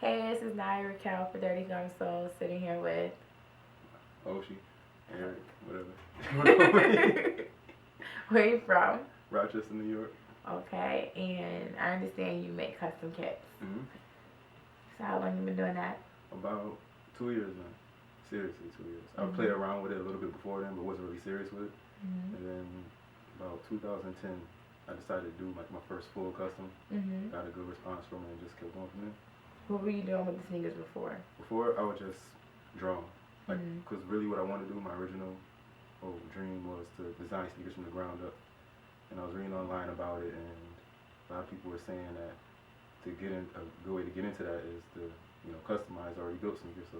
Hey, this is Naira Cal for Dirty Young Soul, sitting here with Oshi, Eric, whatever. where you from? Rochester, New York. Okay, and I understand you make custom kits. Mm-hmm. So how long you been doing that? About 2 years now. Seriously, 2 years. I played around with it a little bit before then, but wasn't really serious with it. Mm-hmm. And then about 2010, I decided to do like my first full custom. Mm-hmm. Got a good response from it and just kept going from there. What were you doing with the sneakers before? Before, I would just draw. Like, because really what I wanted to do, my original dream was to design sneakers from the ground up. And I was reading online about it, and a lot of people were saying that a good way to get into that is to, customize already built sneakers. So,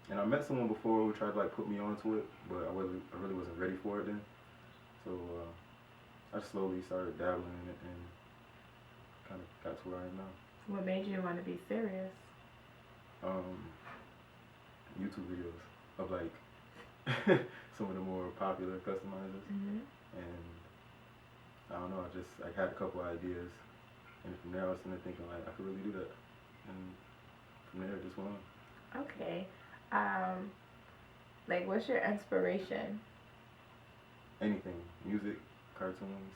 and I met someone before who tried to like put me onto it, but I really wasn't ready for it then. So I slowly started dabbling in it and kind of got to where I am now. What made you want to be serious? YouTube videos of like some of the more popular customizers, and I don't know, I just had a couple ideas, and from there I was thinking like I could really do that, and from there it just went on. Okay, like what's your inspiration? Anything, music, cartoons,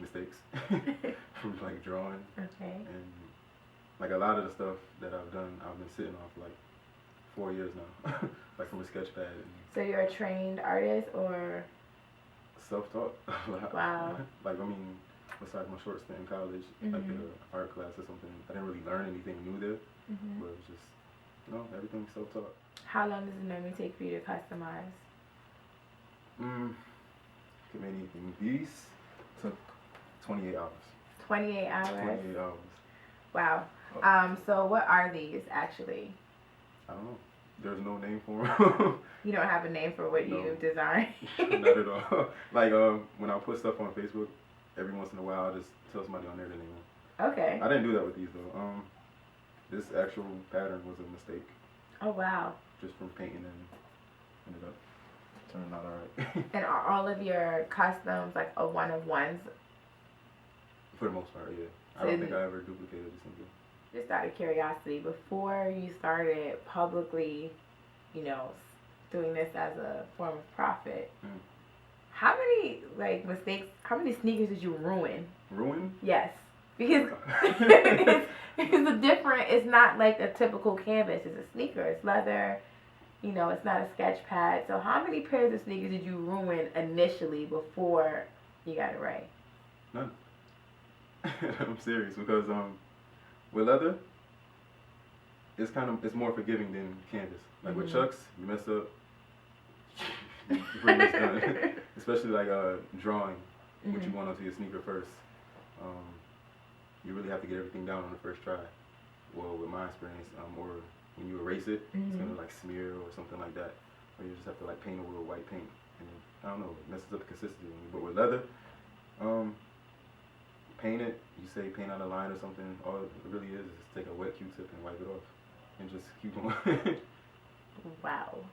mistakes from like drawing. Okay. And like a lot of the stuff that I've done, I've been sitting off like 4 years now, like from a sketch pad. So you're a trained artist or? Self-taught. Wow. Like, I mean, besides my short stint in college, like an art class or something, I didn't really learn anything new there, but it was just, everything self-taught. How long does it normally take for you to customize? Could be anything. These took 28 hours. 28 hours? 28 hours. Wow. So what are these actually? I don't know. There's no name for them. You don't have a name for what you design? Not at all. Like, when I put stuff on Facebook, every once in a while I just tell somebody on there the name. Okay. I didn't do that with these though. This actual pattern was a mistake. Oh wow. Just from painting and ended up turning out alright. And are all of your customs like a one-of-ones? For the most part, yeah. I don't think I ever duplicated something. Just out of curiosity, before you started publicly, doing this as a form of profit, how many how many sneakers did you ruin? Ruin? Yes. Because it's not like a typical canvas. It's a sneaker. It's leather. It's not a sketch pad. So how many pairs of sneakers did you ruin initially before you got it right? None. I'm serious because with leather, it's more forgiving than canvas. Like with Chucks, you mess up, you're pretty much done. Especially like drawing what you want onto your sneaker first. You really have to get everything down on the first try. Well, with my experience, or when you erase it, it's gonna like smear or something like that. Or you just have to like paint over with white paint, and I don't know, it messes up the consistency. But with leather, paint it. You say paint on a line or something. All it really is just take a wet Q-tip and wipe it off, and just keep going. Wow.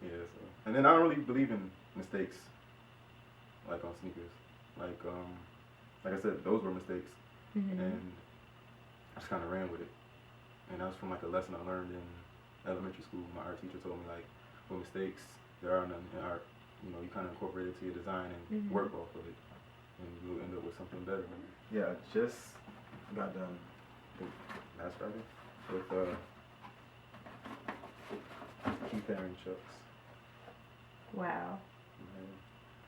Yeah. So, and then I don't really believe in mistakes, like on sneakers. Like I said, those were mistakes. And I just kind of ran with it, and that was from like a lesson I learned in elementary school. My art teacher told me like, with mistakes, there are none in art. You kind of incorporate it to your design and work off of it, and you'll end up with something better. Yeah, I just got done last Friday with key pairing Chucks. Wow.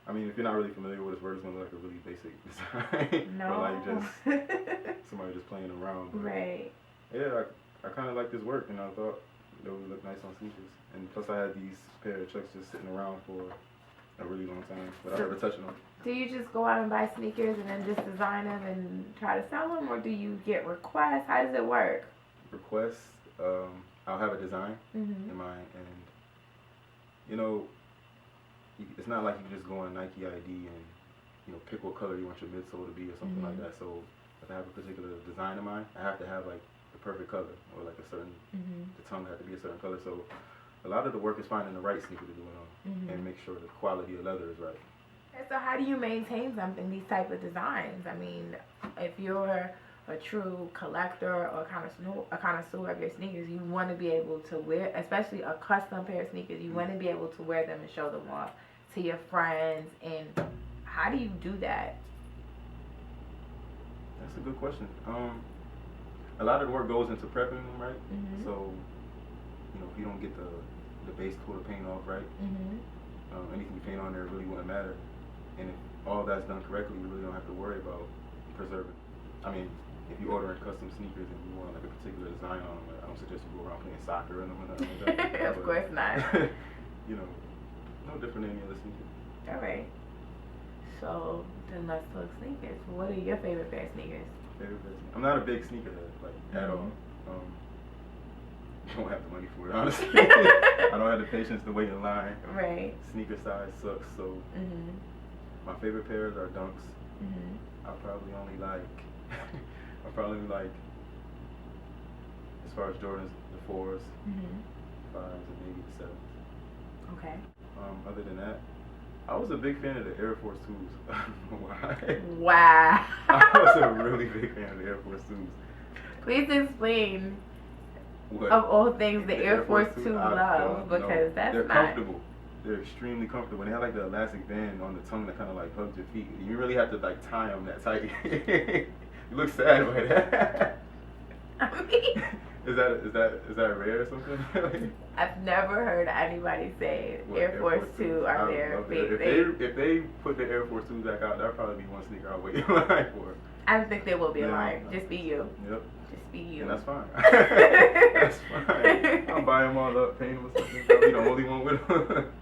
I mean, if you're not really familiar with this word, it's going to look like a really basic design. No. Or like just somebody just playing around. But right. Yeah, I kind of like this work, and I thought it would look nice on sneakers. And plus I had these pair of Chucks just sitting around for a really long time without ever touching them. Do you just go out and buy sneakers and then just design them and try to sell them, or do you get requests? How does it work? Requests, I'll have a design in mind, and it's not like you just go on Nike ID and pick what color you want your midsole to be or something like that. So if I have a particular design in mind, I have to have like the perfect color, or like a certain the tongue has to be a certain color. So a lot of the work is finding the right sneaker to do it on and make sure the quality of leather is right. And so how do you maintain these type of designs? I mean, if you're a true collector or a connoisseur of your sneakers, you want to be able to wear, especially a custom pair of sneakers, you want to be able to wear them and show them off to your friends. And how do you do that? That's a good question. A lot of the work goes into prepping them, right? Mm-hmm. So, you know, if you don't get the base coat of paint off right, Mm-hmm. Anything you paint on there really wouldn't matter. And if all that's done correctly, you really don't have to worry about preserving. I mean, if you're ordering custom sneakers and you want like a particular design on them, like, I don't suggest you go around playing soccer in them or nothing like that. Of course not. You know, no different than any other sneaker. All right. So then let's talk sneakers. What are your favorite pair of sneakers? Favorite pair of sneakers? I'm not a big sneakerhead, like at all. Don't have the money for it, honestly. I don't have the patience to wait in line. Right. Sneaker size sucks, so my favorite pairs are Dunks. I probably only like, as far as Jordans, the 4s, 5s, and maybe the 7s. Okay. Other than that, I was a big fan of the Air Force 2s. I don't know why. Wow. I was a really big fan of the Air Force 2s. Please explain. What? Of all things, the Air Force 2 love, because they're not... comfortable. They're extremely comfortable. They have like the elastic band on the tongue that kind of like hugs your feet. You really have to like tie them that tight. You look sad by that. I mean, is that rare or something? I've never heard anybody say Air Force 2 are their favorite. If they put the Air Force 2s back out, that'll probably be one sneaker I'll wait in line for. I don't think they will be in line. Just be you. Yep. Just be you. And that's fine. That's fine. I'll buy them all up, paint them or something. I'll be the only one with them.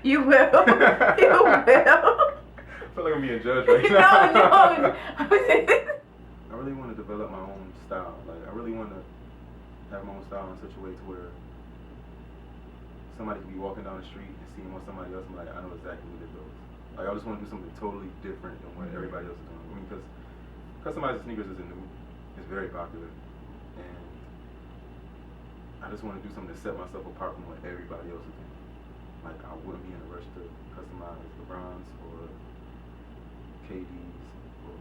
You will. You will. I feel like I'm being judged right now. No. I really want to develop my own style. Like, I really want to have my own style in such a way to where somebody can be walking down the street and seeing what somebody else and be like, I know exactly what it does. Like, I just want to do something totally different than what everybody else is doing. I mean, because customizing sneakers isn't new. It's very popular. And I just want to do something to set myself apart from what everybody else is doing. Like, I wouldn't be in a rush to customize LeBron's or KD's or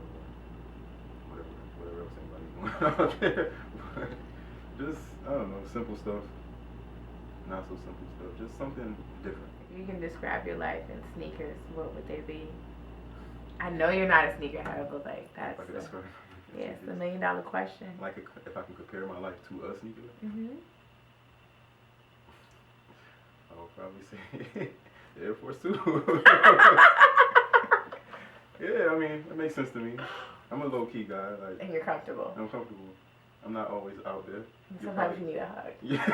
whatever else anybody's doing out there. But just, I don't know, simple stuff, not so simple stuff, just something different. If you can describe your life in sneakers, what would they be? I know you're not a sneakerhead, but like that's it's the $1 million question. Like if I can compare my life to a sneaker, I would probably say the Air Force 2. Yeah, I mean, it makes sense to me. I'm a low-key guy. Like, and you're comfortable. I'm comfortable. I'm not always out there. Sometimes you need a hug. Yeah,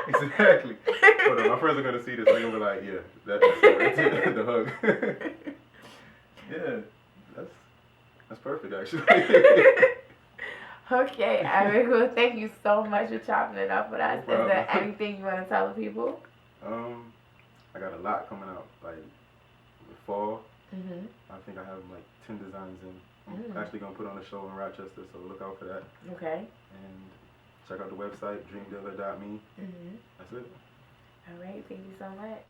exactly. Hold on, my friends are going to see this and they're going to be like, yeah, that's the hug. Yeah, that's perfect, actually. Okay, Eric, well, thank you so much for chopping it up with us. No Is there anything you want to tell the people? I got a lot coming out, like the fall. Mm-hmm. I think I have like 10 designs in. I'm actually going to put on a show in Rochester, so look out for that. Okay. And check out the website, dreamdealer.me. That's it. All right, thank you so much.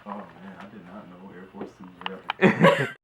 Oh man, I did not know Air Force 2s were